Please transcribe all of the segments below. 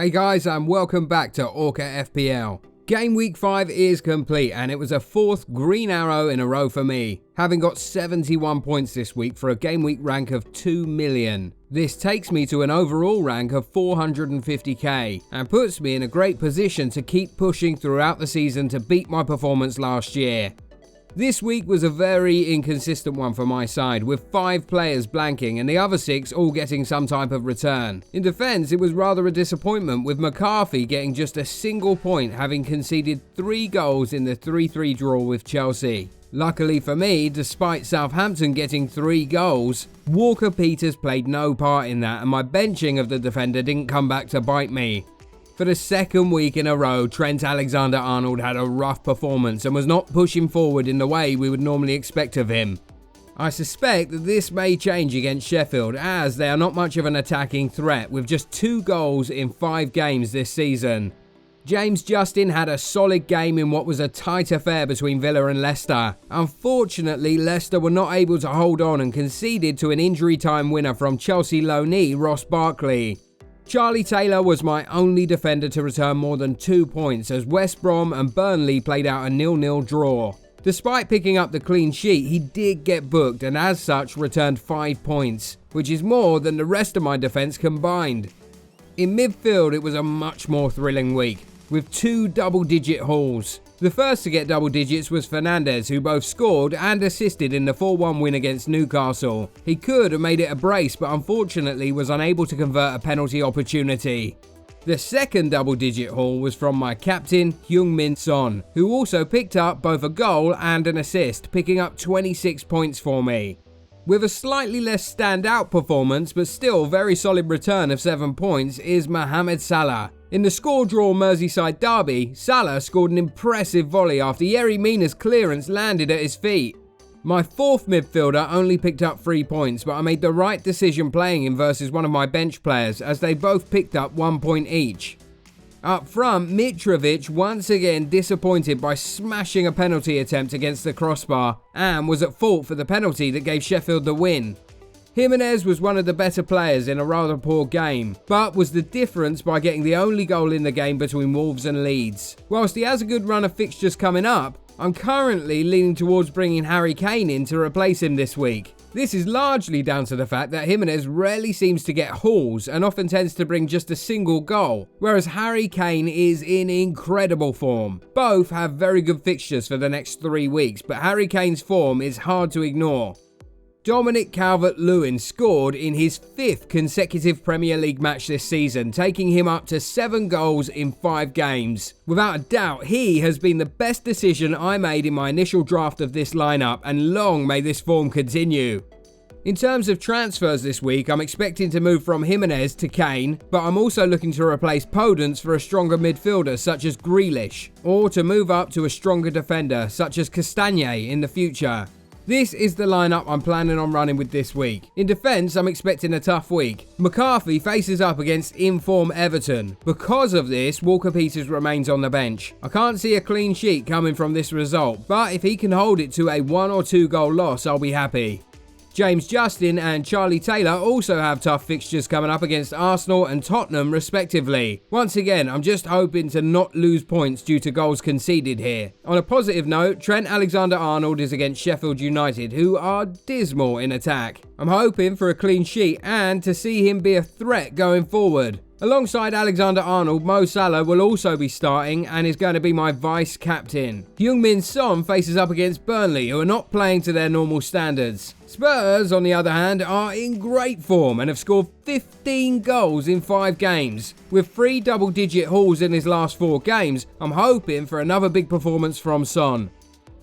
Hey guys, and welcome back to Orca FPL. Gameweek 5 is complete, and it was a fourth green arrow in a row for me, having got 71 points this week for a Gameweek rank of 2 million. This takes me to an overall rank of 450k, and puts me in a great position to keep pushing throughout the season to beat my performance last year. This week was a very inconsistent one for my side, with 5 players blanking and the other 6 all getting some type of return. In defence, it was rather a disappointment, with McCarthy getting just a single point, having conceded 3 goals in the 3-3 draw with Chelsea. Luckily for me, despite Southampton getting 3 goals, Walker-Peters played no part in that, and my benching of the defender didn't come back to bite me. For the second week in a row, Trent Alexander-Arnold had a rough performance and was not pushing forward in the way we would normally expect of him. I suspect that this may change against Sheffield, as they are not much of an attacking threat, with just 2 goals in 5 games this season. James Justin had a solid game in what was a tight affair between Villa and Leicester. Unfortunately, Leicester were not able to hold on and conceded to an injury time winner from Chelsea loanee Ross Barkley. Charlie Taylor was my only defender to return more than 2 points, as West Brom and Burnley played out a 0-0 draw. Despite picking up the clean sheet, he did get booked and as such returned 5 points, which is more than the rest of my defence combined. In midfield, it was a much more thrilling week, with 2 double-digit hauls. The first to get double digits was Fernandes, who both scored and assisted in the 4-1 win against Newcastle. He could have made it a brace, but unfortunately was unable to convert a penalty opportunity. The second double-digit haul was from my captain, Heung-min Son, who also picked up both a goal and an assist, picking up 26 points for me. With a slightly less standout performance, but still very solid return of 7 points, is Mohamed Salah. In the score-draw Merseyside derby, Salah scored an impressive volley after Yerry Mina's clearance landed at his feet. My fourth midfielder only picked up 3 points, but I made the right decision playing him versus one of my bench players, as they both picked up 1 point each. Up front, Mitrovic once again disappointed by smashing a penalty attempt against the crossbar, and was at fault for the penalty that gave Sheffield the win. Jimenez was one of the better players in a rather poor game, but was the difference by getting the only goal in the game between Wolves and Leeds. Whilst he has a good run of fixtures coming up, I'm currently leaning towards bringing Harry Kane in to replace him this week. This is largely down to the fact that Jimenez rarely seems to get hauls and often tends to bring just a single goal, whereas Harry Kane is in incredible form. Both have very good fixtures for the next 3 weeks, but Harry Kane's form is hard to ignore. Dominic Calvert-Lewin scored in his 5th consecutive Premier League match this season, taking him up to 7 goals in 5 games. Without a doubt, he has been the best decision I made in my initial draft of this lineup, and long may this form continue. In terms of transfers this week, I'm expecting to move from Jimenez to Kane, but I'm also looking to replace Podence for a stronger midfielder such as Grealish, or to move up to a stronger defender such as Castagne in the future. This is the lineup I'm planning on running with this week. In defence, I'm expecting a tough week. McCarthy faces up against in-form Everton. Because of this, Walker-Peters remains on the bench. I can't see a clean sheet coming from this result, but if he can hold it to a 1 or 2 goal loss, I'll be happy. James Justin and Charlie Taylor also have tough fixtures coming up against Arsenal and Tottenham respectively. Once again, I'm just hoping to not lose points due to goals conceded here. On a positive note, Trent Alexander-Arnold is against Sheffield United, who are dismal in attack. I'm hoping for a clean sheet and to see him be a threat going forward. Alongside Alexander-Arnold, Mo Salah will also be starting and is going to be my vice-captain. Heung-min Son faces up against Burnley, who are not playing to their normal standards. Spurs, on the other hand, are in great form and have scored 15 goals in 5 games. With 3 double-digit hauls in his last 4 games, I'm hoping for another big performance from Son.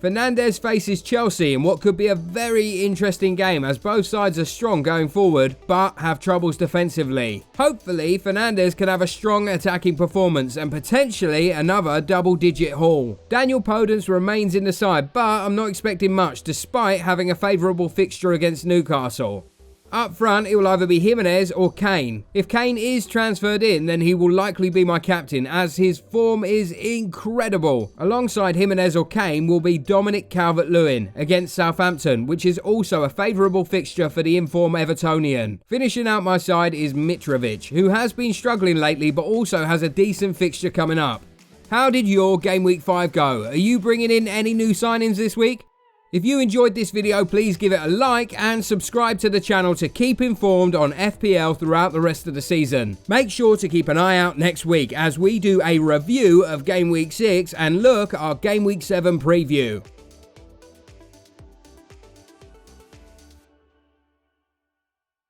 Fernandes faces Chelsea in what could be a very interesting game, as both sides are strong going forward but have troubles defensively. Hopefully Fernandes can have a strong attacking performance and potentially another double-digit haul. Daniel Podence remains in the side, but I'm not expecting much despite having a favourable fixture against Newcastle. Up front, it will either be Jimenez or Kane. If Kane is transferred in, then he will likely be my captain, as his form is incredible. Alongside Jimenez or Kane will be Dominic Calvert-Lewin against Southampton, which is also a favourable fixture for the in-form Evertonian. Finishing out my side is Mitrovic, who has been struggling lately but also has a decent fixture coming up. How did your Game Week 5 go? Are you bringing in any new signings this week? If you enjoyed this video, please give it a like and subscribe to the channel to keep informed on FPL throughout the rest of the season. Make sure to keep an eye out next week as we do a review of Game Week 6 and look at our Game Week 7 preview.